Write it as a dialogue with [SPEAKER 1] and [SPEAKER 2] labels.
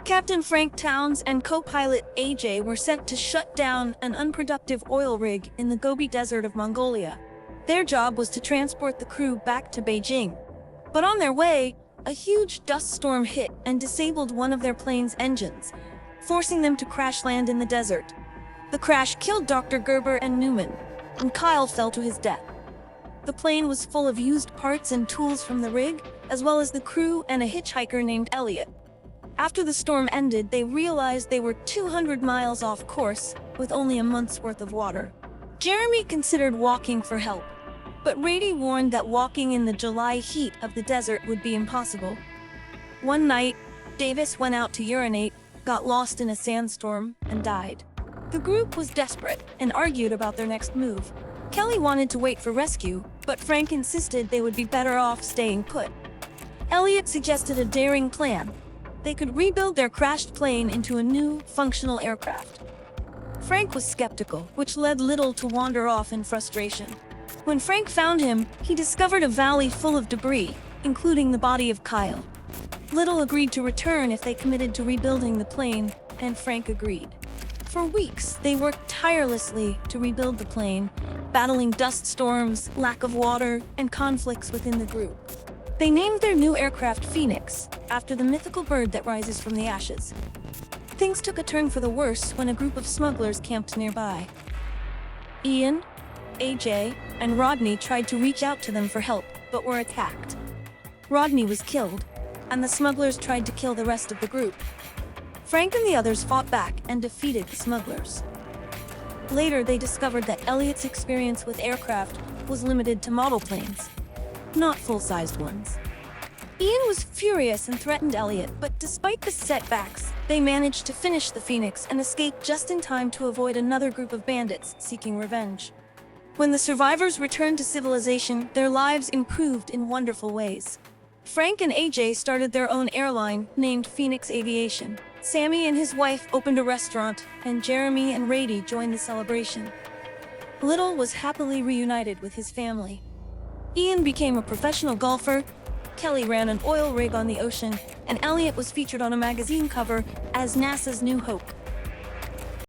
[SPEAKER 1] Captain Frank Towns and co-pilot AJ were sent to shut down an unproductive oil rig in the Gobi Desert of Mongolia. Their job was to transport the crew back to Beijing. But on their way, a huge dust storm hit and disabled one of their plane's engines, forcing them to crash land in the desert. The crash killed Dr. Gerber and Newman, and Kyle fell to his death. The plane was full of used parts and tools from the rig, as well as the crew and a hitchhiker named Elliot. After the storm ended, they realized they were 200 miles off course, with only a month's worth of water. Jeremy considered walking for help, but Rady warned that walking in the July heat of the desert would be impossible. One night, Davis went out to urinate, got lost in a sandstorm, and died. The group was desperate and argued about their next move. Kelly wanted to wait for rescue, but Frank insisted they would be better off staying put. Elliot suggested a daring plan. They could rebuild their crashed plane into a new, functional aircraft. Frank was skeptical, which led Little to wander off in frustration. When Frank found him, he discovered a valley full of debris, including the body of Kyle. Little agreed to return if they committed to rebuilding the plane, and Frank agreed. For weeks, they worked tirelessly to rebuild the plane, battling dust storms, lack of water, and conflicts within the group. They named their new aircraft Phoenix, after the mythical bird that rises from the ashes. Things took a turn for the worse when a group of smugglers camped nearby. Ian, AJ, and Rodney tried to reach out to them for help, but were attacked. Rodney was killed, and the smugglers tried to kill the rest of the group. Frank and the others fought back and defeated the smugglers. Later, they discovered that Elliot's experience with aircraft was limited to model planes, not full-sized ones. Ian was furious and threatened Elliot, but despite the setbacks, they managed to finish the Phoenix and escape just in time to avoid another group of bandits seeking revenge. When the survivors returned to civilization, their lives improved in wonderful ways. Frank and AJ started their own airline named Phoenix Aviation. Sammy and his wife opened a restaurant, and Jeremy and Rady joined the celebration. Little was happily reunited with his family. Ian became a professional golfer, Kelly ran an oil rig on the ocean, and Elliot was featured on a magazine cover as NASA's new hope.